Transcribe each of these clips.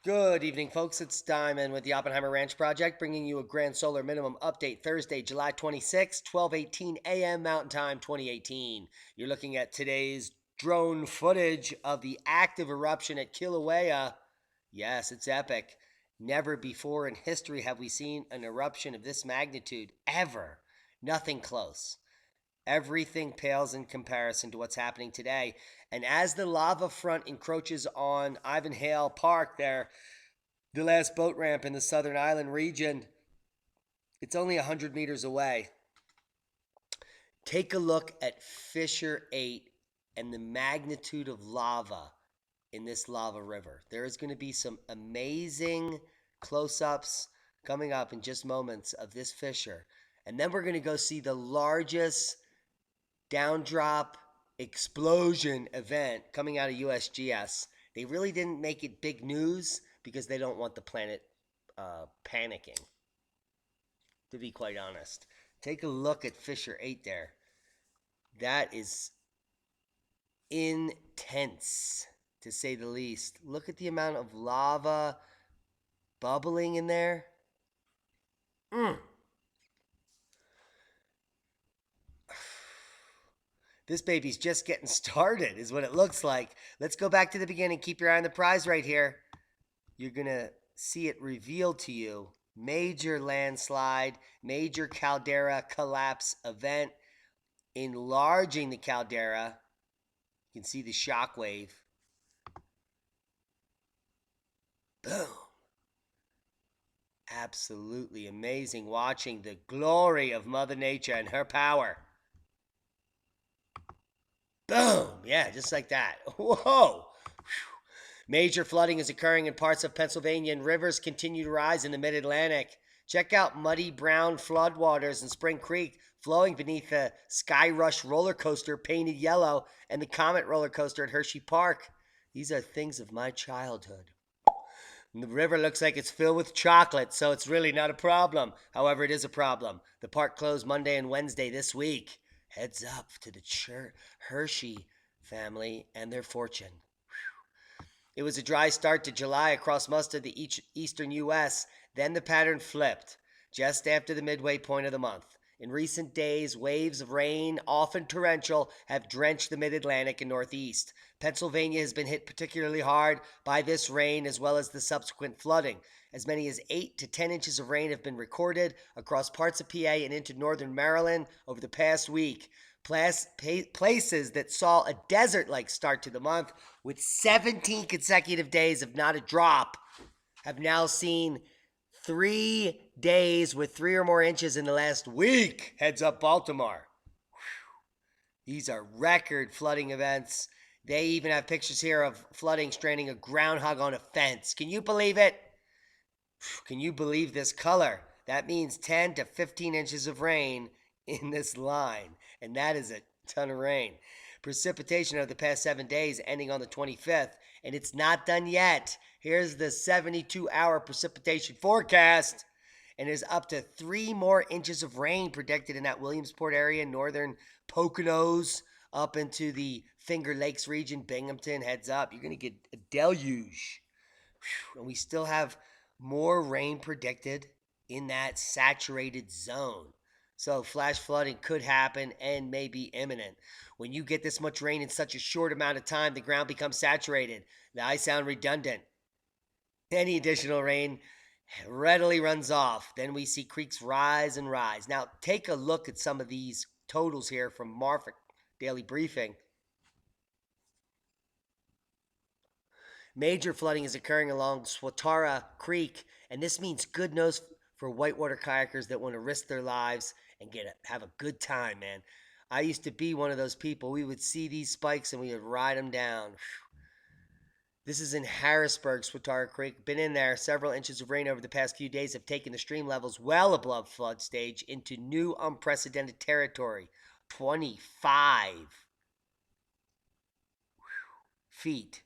Good evening, folks. It's Diamond with the Oppenheimer Ranch Project, bringing you a grand solar minimum update Thursday, July 26, 12:18 a.m. Mountain Time 2018. You're looking at today's drone footage of the active eruption at Kilauea. Yes, it's epic. Never before in history have we seen an eruption of this magnitude, ever. Nothing close. Everything pales in comparison to what's happening today. And as the lava front encroaches on Ivanhoe Park there, the last boat ramp in the southern island region, it's only 100 meters away. Take a look at Fissure 8 and the magnitude of lava in this lava river. There is going to be some amazing close ups coming up in just moments of this fissure. And then we're going to go see the largest downdrop explosion event coming out of USGS. They really didn't make it big news because they don't want the planet panicking, to be quite honest. Take a look at Fissure 8 there. That is intense, to say the least. Look at the amount of lava bubbling in there. This baby's just getting started, is what it looks like. Let's go back to the beginning. Keep your eye on the prize right here. You're going to see it revealed to you. Major landslide, major caldera collapse event, enlarging the caldera. You can see the shock wave. Boom. Absolutely amazing watching the glory of Mother Nature and her power. Boom. Yeah, just like that. Whoa. Major flooding is occurring in parts of Pennsylvania, and rivers continue to rise in the mid-Atlantic. Check out muddy brown floodwaters in Spring Creek flowing beneath the Sky Rush roller coaster painted yellow and the Comet roller coaster at Hershey Park. These are things of my childhood. And the river looks like it's filled with chocolate, so it's really not a problem. However, it is a problem. The park closed Monday and Wednesday this week. Heads up to the Hershey family and their fortune. It was a dry start to July across most of the eastern U.S., then the pattern flipped just after the midway point of the month. In recent days, waves of rain, often torrential, have drenched the mid-Atlantic and Northeast. Pennsylvania has been hit particularly hard by this rain as well as the subsequent flooding. As many as 8 to 10 inches of rain have been recorded across parts of PA and into northern Maryland over the past week. Places that saw a desert-like start to the month with 17 consecutive days of not a drop have now seen 3 days with 3 or more inches in the last week. Heads up, Baltimore. These are record flooding events. They even have pictures here of flooding stranding a groundhog on a fence. Can you believe it? Can you believe this color? That means 10 to 15 inches of rain in this line, and that is a ton of rain. Precipitation of the past 7 days ending on the 25th, and it's not done yet. Here's the 72-hour precipitation forecast, and there's up to 3 more inches of rain predicted in that Williamsport area, northern Poconos, up into the Finger Lakes region, Binghamton. Heads up, you're going to get a deluge. And we still have more rain predicted in that saturated zone. So flash flooding could happen and may be imminent. When you get this much rain in such a short amount of time, the ground becomes saturated. I sound redundant. Any additional rain readily runs off. Then we see creeks rise and rise. Now, take a look at some of these totals here from Marfik Daily Briefing. Major flooding is occurring along Swatara Creek, and this means good news for whitewater kayakers that want to risk their lives and have a good time, man. I used to be one of those people. We would see these spikes and we would ride them down. This is in Harrisburg, Swatara Creek. Been in there. Several inches of rain over the past few days have taken the stream levels well above flood stage into new unprecedented territory. 25 feet.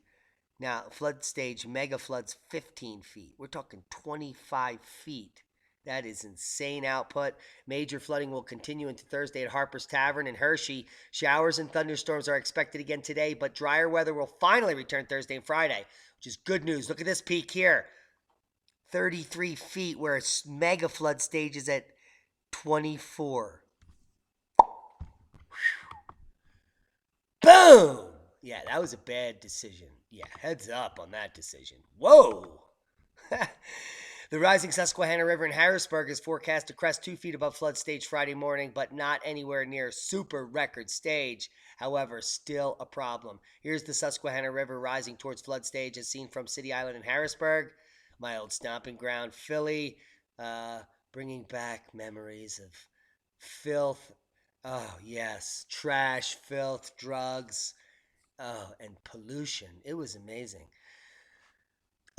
Now, flood stage mega floods 15 feet. We're talking 25 feet That is insane output. Major flooding will continue into Thursday at Harper's Tavern in Hershey. Showers and thunderstorms are expected again today, but drier weather will finally return Thursday and Friday, which is good news. Look at this peak here, 33 feet, where mega flood stage is at 24. Boom! Yeah, that was a bad decision. Yeah, heads up on that decision. Whoa! The rising Susquehanna River in Harrisburg is forecast to crest 2 feet above flood stage Friday morning, but not anywhere near super record stage. However, still a problem. Here's the Susquehanna River rising towards flood stage as seen from City Island in Harrisburg, my old stomping ground, Philly, uh, bringing back memories of filth. Oh, yes, trash, filth, drugs, oh, and pollution. It was amazing.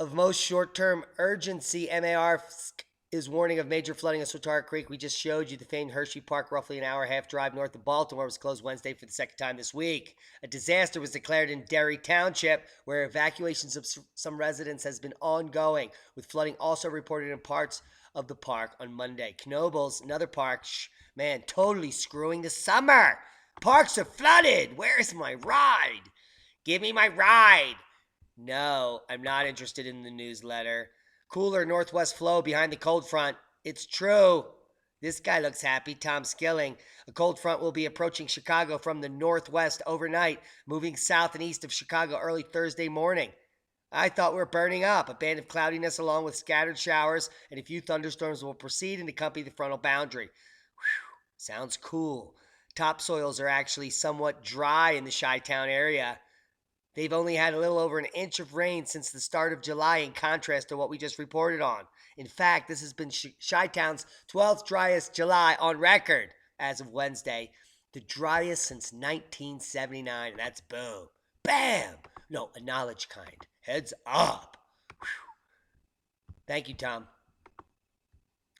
Of most short-term urgency, MAR is warning of major flooding of Swatara Creek. We just showed you the famed Hershey Park, roughly an hour and a half drive north of Baltimore, was closed Wednesday for the second time this week. A disaster was declared in Derry Township, where evacuations of some residents has been ongoing, with flooding also reported in parts of the park on Monday. Knoebels, another park, man, totally screwing the summer. Parks are flooded. Where's my ride? Give me my ride. No, I'm not interested in the newsletter. Cooler northwest flow behind the cold front. It's true. This guy looks happy. Tom Skilling. A cold front will be approaching Chicago from the northwest overnight, moving south and east of Chicago early Thursday morning. I thought we were burning up. A band of cloudiness along with scattered showers and a few thunderstorms will proceed and accompany the frontal boundary. Whew, sounds cool. Topsoils are actually somewhat dry in the Chi-Town area. They've only had a little over an inch of rain since the start of July, in contrast to what we just reported on. In fact, this has been Chi-Town's 12th driest July on record as of Wednesday, the driest since 1979, and that's boom. Bam! No, a knowledge kind. Heads up. Whew. Thank you, Tom.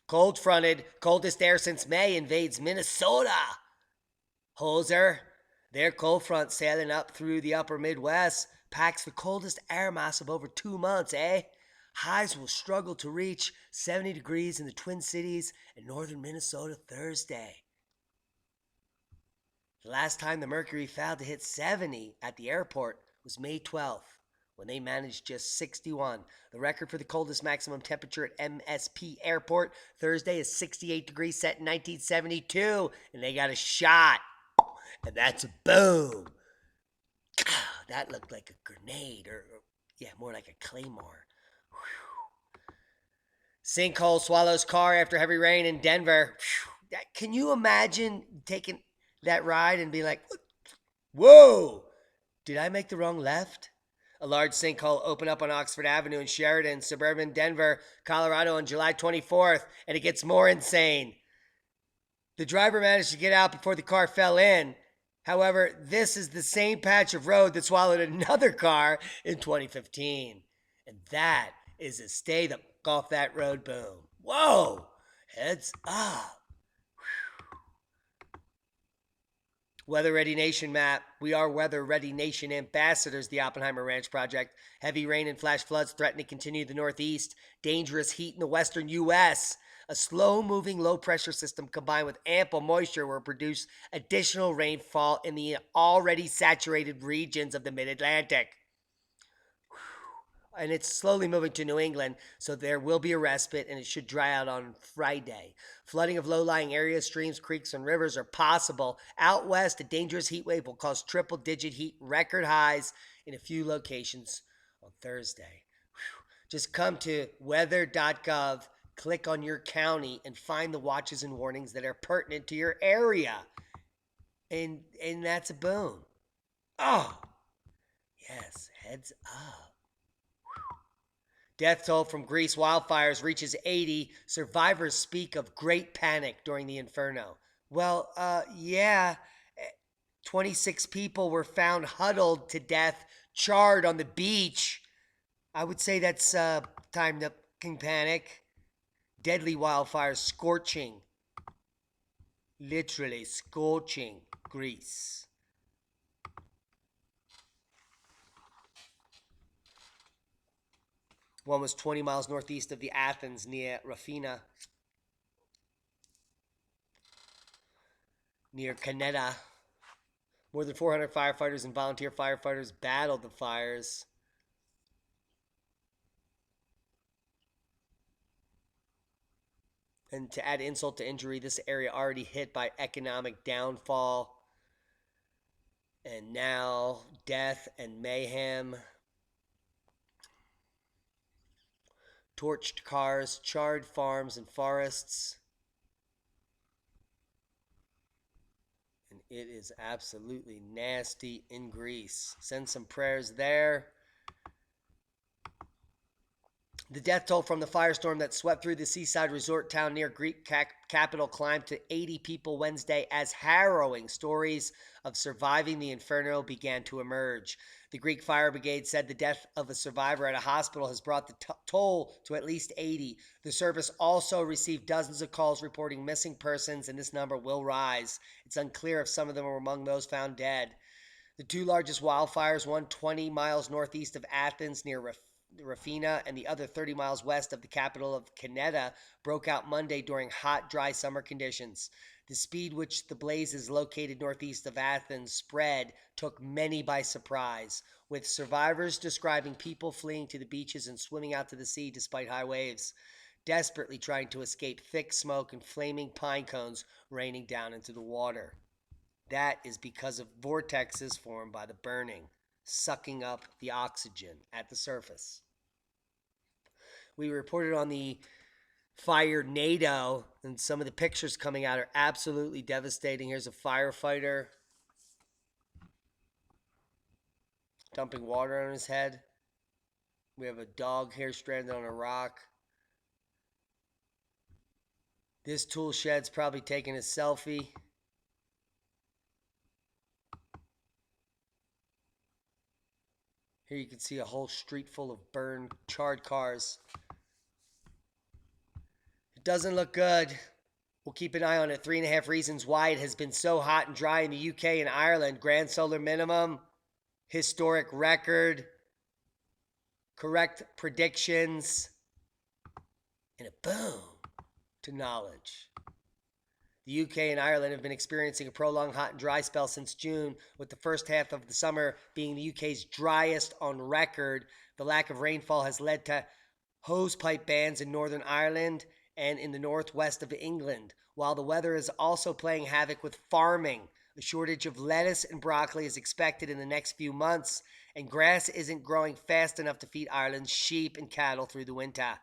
Cold fronted, coldest air since May invades Minnesota. Hoser, their cold front sailing up through the upper Midwest packs the coldest air mass of over 2 months, eh? Highs will struggle to reach 70 degrees in the Twin Cities and northern Minnesota Thursday. The last time the mercury failed to hit 70 at the airport was May 12th, when they managed just 61. The record for the coldest maximum temperature at MSP Airport Thursday is 68 degrees set in 1972, and they got a shot. And that's a boom. That looked like a grenade, or yeah, more like a claymore. Whew. Sinkhole swallows car after heavy rain in Denver. Whew. Can you imagine taking that ride and being like, whoa, did I make the wrong left? A large sinkhole opened up on Oxford Avenue in Sheridan, suburban Denver, Colorado on July 24th, and it gets more insane. The driver managed to get out before the car fell in. However, this is the same patch of road that swallowed another car in 2015. And that is a stay the fuck off that road boom. Whoa! Heads up. Weather Ready Nation map. We are Weather Ready Nation ambassadors, the Oppenheimer Ranch Project. Heavy rain and flash floods threaten to continue the Northeast. Dangerous heat in the western U.S. A slow-moving low-pressure system combined with ample moisture will produce additional rainfall in the already saturated regions of the Mid-Atlantic. And it's slowly moving to New England, so there will be a respite, and it should dry out on Friday. Flooding of low-lying areas, streams, creeks, and rivers are possible. Out west, a dangerous heat wave will cause triple-digit heat record highs in a few locations on Thursday. Just come to weather.gov, click on your county, and find the watches and warnings that are pertinent to your area. And that's a boom. Oh, yes, heads up. Death toll from Greece wildfires reaches 80. Survivors speak of great panic during the Inferno. Well, yeah. 26 people were found huddled to death, charred on the beach. I would say that's time to panic. Deadly wildfires scorching, literally scorching Greece. One was 20 miles northeast of the Athens near Rafina. near Canada. More than 400 firefighters and volunteer firefighters battled the fires. And to add insult to injury, this area already hit by economic downfall. And now death and mayhem. Torched cars, charred farms and forests. And it is absolutely nasty in Greece. Send some prayers there. The death toll from the firestorm that swept through the seaside resort town near Greek capital climbed to 80 people Wednesday as harrowing stories of surviving the Inferno began to emerge. The Greek fire brigade said the death of a survivor at a hospital has brought the toll to at least 80. The service also received dozens of calls reporting missing persons, and this number will rise. It's unclear if some of them are among those found dead. The two largest wildfires, one 20 miles northeast of Athens near Rafina and the other 30 miles west of the capital of Canada, broke out Monday during hot, dry summer conditions. The speed which the blazes located northeast of Athens spread took many by surprise, with survivors describing people fleeing to the beaches and swimming out to the sea despite high waves, desperately trying to escape thick smoke and flaming pine cones raining down into the water. That is because of vortexes formed by the burning, sucking up the oxygen at the surface. We reported on the fire NATO, and some of the pictures coming out are absolutely devastating. Here's a firefighter dumping water on his head. We have a dog here stranded on a rock. This tool shed's probably taking a selfie. Here you can see a whole street full of burned, charred cars. It doesn't look good. We'll keep an eye on it. 3.5 reasons why it has been so hot and dry in the UK and Ireland. Grand solar minimum, historic record, correct predictions, and a boom to knowledge. The UK and Ireland have been experiencing a prolonged hot and dry spell since June, with the first half of the summer being the UK's driest on record. The lack of rainfall has led to hosepipe bans in Northern Ireland and in the northwest of England, while the weather is also playing havoc with farming. A shortage of lettuce and broccoli is expected in the next few months, and grass isn't growing fast enough to feed Ireland's sheep and cattle through the winter.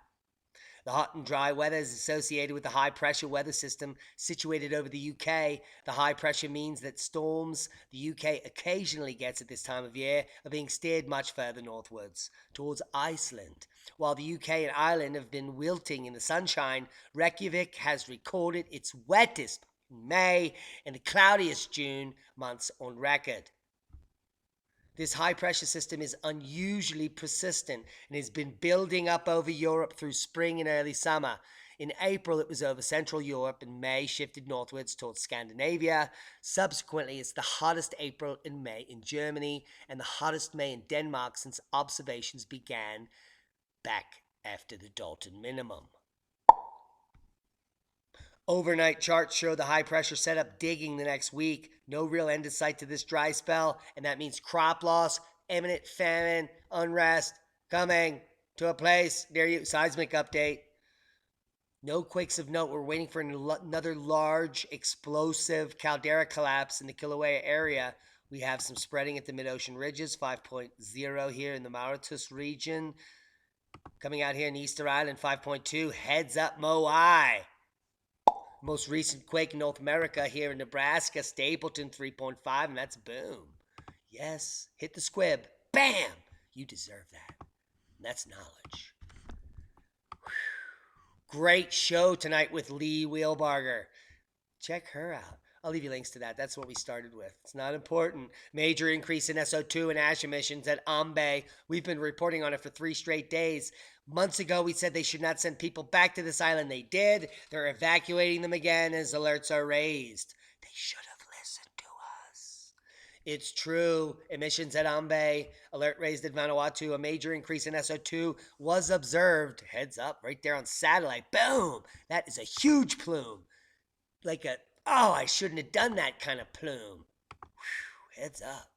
The hot and dry weather is associated with the high-pressure weather system situated over the UK. The high pressure means that storms the UK occasionally gets at this time of year are being steered much further northwards, towards Iceland. While the UK and Ireland have been wilting in the sunshine, Reykjavik has recorded its wettest May and the cloudiest June months on record. This high-pressure system is unusually persistent and has been building up over Europe through spring and early summer. In April, it was over Central Europe, and May shifted northwards towards Scandinavia. Subsequently, it's the hottest April and May in Germany and the hottest May in Denmark since observations began back after the Dalton minimum. Overnight charts show the high-pressure setup digging the next week. No real end in sight to this dry spell, and that means crop loss, imminent famine, unrest, coming to a place near you. Seismic update. No quakes of note. We're waiting for another large, explosive caldera collapse in the Kilauea area. We have some spreading at the mid-ocean ridges, 5.0 here in the Mauritius region. Coming out here in Easter Island, 5.2. Heads up, Moai. Most recent quake in North America here in Nebraska, Stapleton 3.5, and that's boom. Yes, hit the squib. Bam! You deserve that. And that's knowledge. Whew. Great show tonight with Lee Wheelbarger. Check her out. I'll leave you links to that. That's what we started with. It's not important. Major increase in SO2 and ash emissions at Ambe. We've been reporting on it for 3 straight days. Months ago, we said they should not send people back to this island. They did. They're evacuating them again as alerts are raised. They should have listened to us. It's true. Emissions at Ambe. Alert raised at Vanuatu. A major increase in SO2 was observed. Heads up, right there on satellite. Boom! That is a huge plume. Like a Oh, I shouldn't have done that kind of plume. Whew, heads up.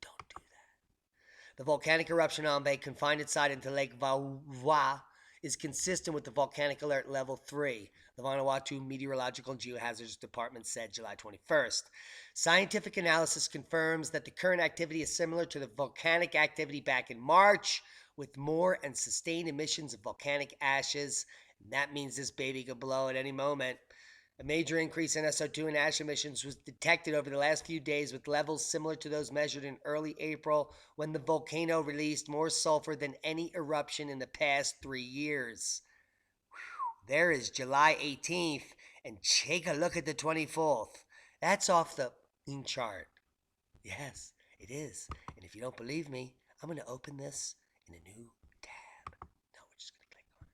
Don't do that. The volcanic eruption on Bay confined its site into Lake Vauvois is consistent with the volcanic alert level 3, the Vanuatu Meteorological and Geohazards Department said July 21st. Scientific analysis confirms that the current activity is similar to the volcanic activity back in March, with more and sustained emissions of volcanic ashes. And that means this baby could blow at any moment. A major increase in SO2 and ash emissions was detected over the last few days, with levels similar to those measured in early April when the volcano released more sulfur than any eruption in the past 3 years. There is July 18th, and take a look at the 24th. That's off the chart. Yes, it is. And if you don't believe me, I'm going to open this in a new tab. No, we're just going to click on it.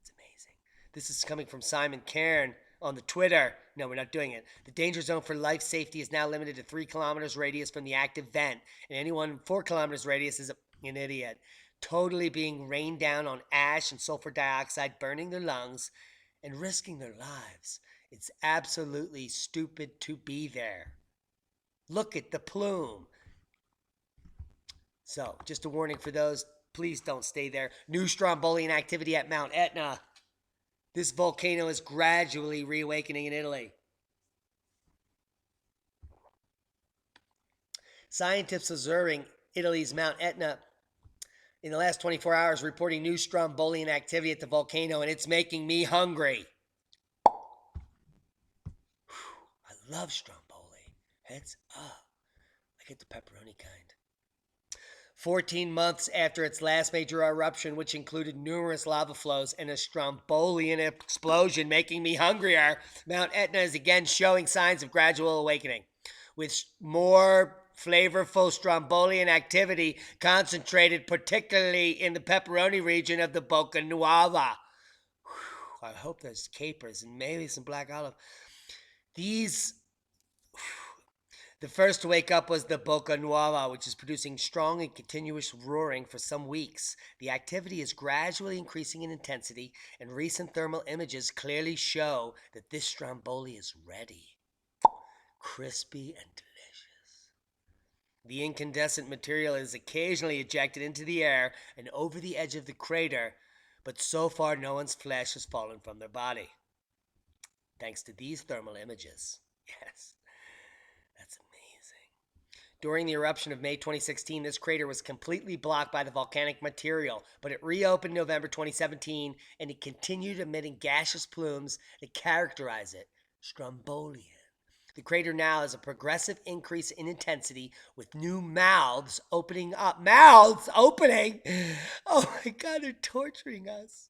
It's amazing. This is coming from Simon Cairn on the Twitter. No, we're not doing it. The danger zone for life safety is now limited to 3 kilometers radius from the active vent, and anyone 4 kilometers radius is an idiot. Totally being rained down on ash and sulfur dioxide, burning their lungs and risking their lives. It's absolutely stupid to be there. Look at the plume. So, just a warning for those, please don't stay there. New strombolian activity at Mount Etna. This volcano is gradually reawakening in Italy. Scientists observing Italy's Mount Etna in the last 24 hours reporting new strombolian activity at the volcano, and it's making me hungry. I love stromboli. Heads up. I get the pepperoni kind. 14 months after its last major eruption, which included numerous lava flows and a strombolian explosion making me hungrier, Mount Etna is again showing signs of gradual awakening, with more flavorful strombolian activity concentrated particularly in the pepperoni region of the Bocca Nuova. I hope there's capers and maybe some black olive. The first to wake up was the Bocca Nuova, which is producing strong and continuous roaring for some weeks. The activity is gradually increasing in intensity, and recent thermal images clearly show that this stromboli is ready. Crispy and delicious. The incandescent material is occasionally ejected into the air and over the edge of the crater, but so far no one's flesh has fallen from their body. Thanks to these thermal images. Yes. That's amazing. During the eruption of May 2016, this crater was completely blocked by the volcanic material, but it reopened in November 2017, and it continued emitting gaseous plumes that characterize it, strombolian. The crater now has a progressive increase in intensity, with new mouths opening up. Mouths opening? Oh my God, they're torturing us.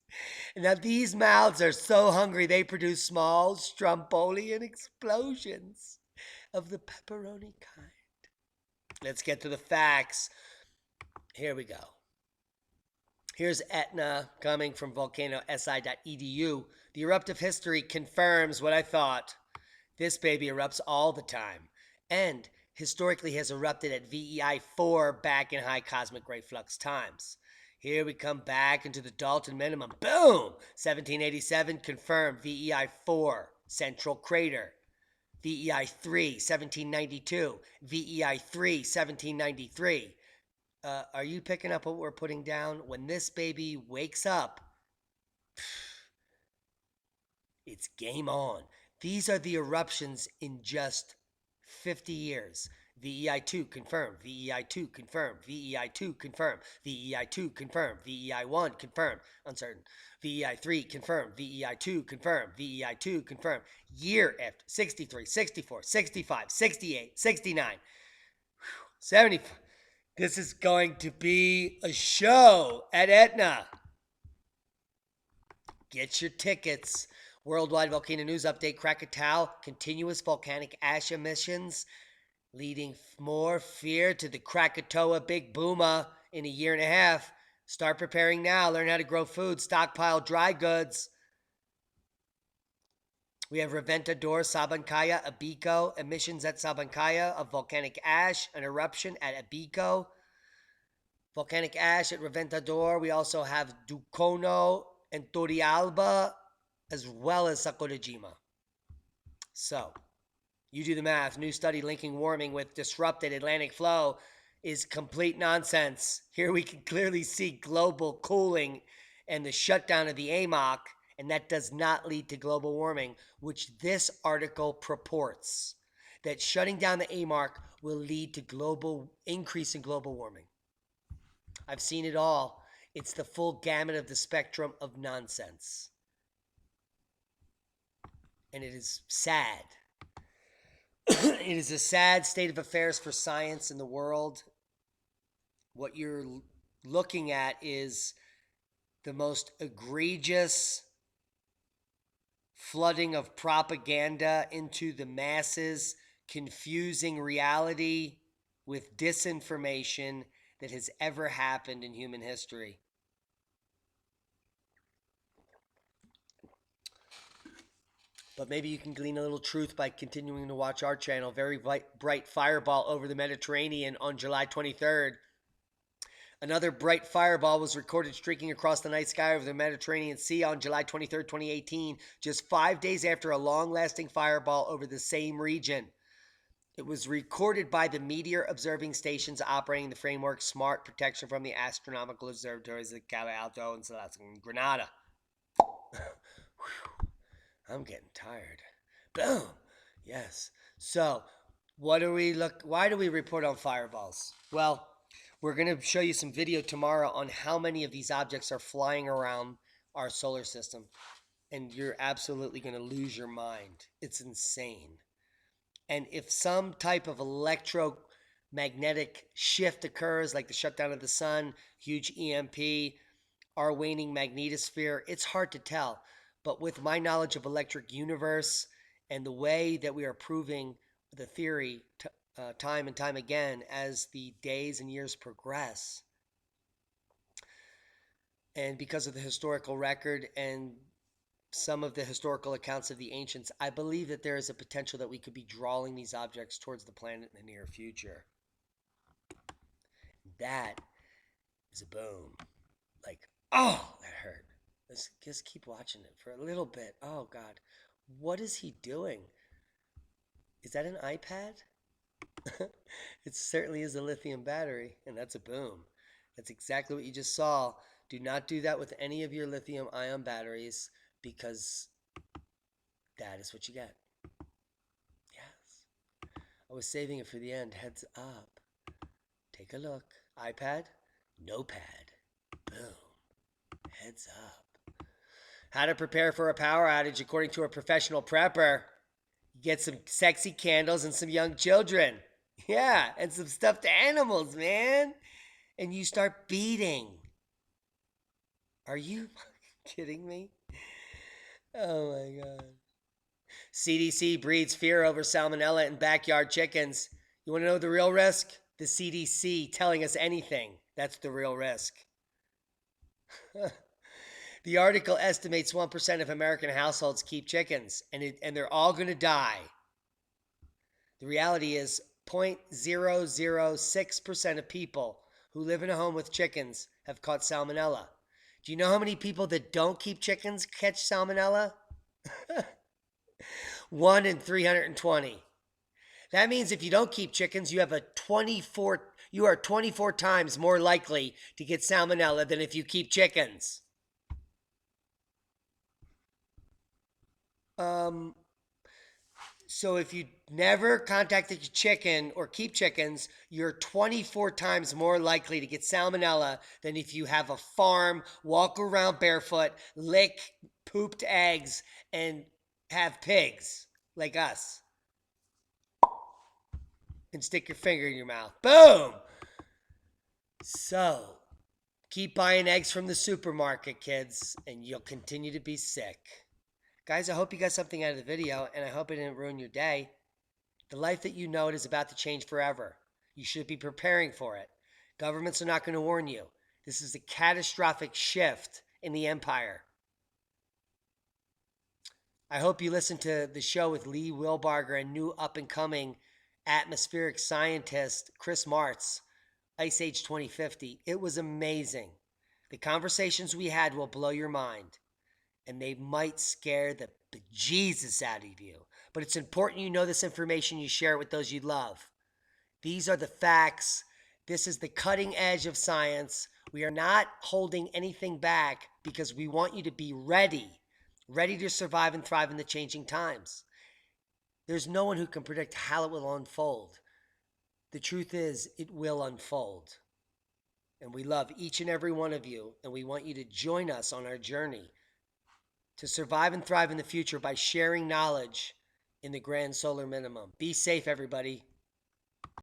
And now these mouths are so hungry they produce small strombolian explosions of the pepperoni kind. Let's get to the facts. Here we go. Here's Etna coming from volcanosi.edu. The eruptive history confirms what I thought. This baby erupts all the time, and historically has erupted at VEI 4 back in high cosmic ray flux times. Here we come back into the Dalton minimum. Boom! 1787 confirmed VEI 4, central crater. VEI 3, 1792. VEI 3, 1793. Are you picking up what we're putting down? When this baby wakes up, it's game on. These are the eruptions in just 50 years. VEI 2 confirmed. VEI 2 confirmed. VEI 2 confirmed. VEI 2 confirmed. VEI 1 confirmed. Uncertain. VEI 3 confirmed. VEI 2 confirmed. VEI 2 confirmed. Year after 63, 64, 65, 68, 69, 75. This is going to be a show at Etna. Get your tickets. Worldwide Volcano News Update. Krakatoa, continuous volcanic ash emissions, leading more fear to the Krakatoa Big Booma in a year and a half. Start preparing now. Learn how to grow food. Stockpile dry goods. We have Reventador, Sabancaya, Abico, emissions at Sabancaya of volcanic ash, an eruption at Abico. Volcanic ash at Reventador. We also have Ducono and Torrealba, as well as Sakurajima. So, you do the math. New study linking warming with disrupted Atlantic flow is complete nonsense. Here we can clearly see global cooling and the shutdown of the AMOC, and that does not lead to global warming, which this article purports that shutting down the AMOC will lead to global increase in global warming. I've seen it all. It's the full gamut of the spectrum of nonsense. And it is sad. It is a sad state of affairs for science in the world. What you're looking at is the most egregious flooding of propaganda into the masses, confusing reality with disinformation that has ever happened in human history. But maybe you can glean a little truth by continuing to watch our channel. Very bright fireball over the Mediterranean on July 23rd. Another bright fireball was recorded streaking across the night sky over the Mediterranean Sea on July 23rd, 2018, just 5 days after a long-lasting fireball over the same region. It was recorded by the meteor observing stations operating the framework Smart Protection from the Astronomical Observatories of Cabo Alto and Granada. I'm getting tired. Boom. Yes. So, why do we report on fireballs? Well, we're going to show you some video tomorrow on how many of these objects are flying around our solar system. And you're absolutely going to lose your mind. It's insane. And if some type of electromagnetic shift occurs, like the shutdown of the sun, huge EMP, our waning magnetosphere, it's hard to tell. But with my knowledge of electric universe and the way that we are proving the theory time and time again as the days and years progress, and because of the historical record and some of the historical accounts of the ancients, I believe that there is a potential that we could be drawing these objects towards the planet in the near future. That is a boom. Like, oh, that hurt. Let's just keep watching it for a little bit. Oh, God. What is he doing? Is that an iPad? It certainly is a lithium battery, and that's a boom. That's exactly what you just saw. Do not do that with any of your lithium ion batteries because that is what you get. Yes. I was saving it for the end. Heads up. Take a look. iPad, no pad. Boom. Heads up. How to prepare for a power outage according to a professional prepper. You get some sexy candles and some young children. Yeah, and some stuffed animals, man. And you start beating. Are you kidding me? Oh my God. CDC breeds fear over salmonella in backyard chickens. You want to know the real risk? The CDC telling us anything. That's the real risk. The article estimates 1% of American households keep chickens, and they're all going to die. The reality is 0.006% of people who live in a home with chickens have caught salmonella. Do you know how many people that don't keep chickens catch salmonella? 1 in 320. That means if you don't keep chickens, you are 24 times more likely to get salmonella than if you keep chickens. So if you never contacted a chicken or keep chickens, you're 24 times more likely to get salmonella than if you have a farm, walk around barefoot, lick pooped eggs, and have pigs like us. And stick your finger in your mouth. Boom! So, keep buying eggs from the supermarket, kids, and you'll continue to be sick. Guys, I hope you got something out of the video, and I hope it didn't ruin your day. The life that you know is about to change forever. You should be preparing for it. Governments are not going to warn you. This is a catastrophic shift in the empire. I hope you listened to the show with Lee Wilbarger and new up-and-coming atmospheric scientist Chris Martz, Ice Age 2050. It was amazing. The conversations we had will blow your mind, and they might scare the bejesus out of you. but it's important you know this information, you share it with those you love. These are the facts. This is the cutting edge of science. We are not holding anything back because we want you to be ready to survive and thrive in the changing times. There's no one who can predict how it will unfold. The truth is, it will unfold. And we love each and every one of you, and we want you to join us on our journey to survive and thrive in the future by sharing knowledge in the grand solar minimum. Be safe, everybody.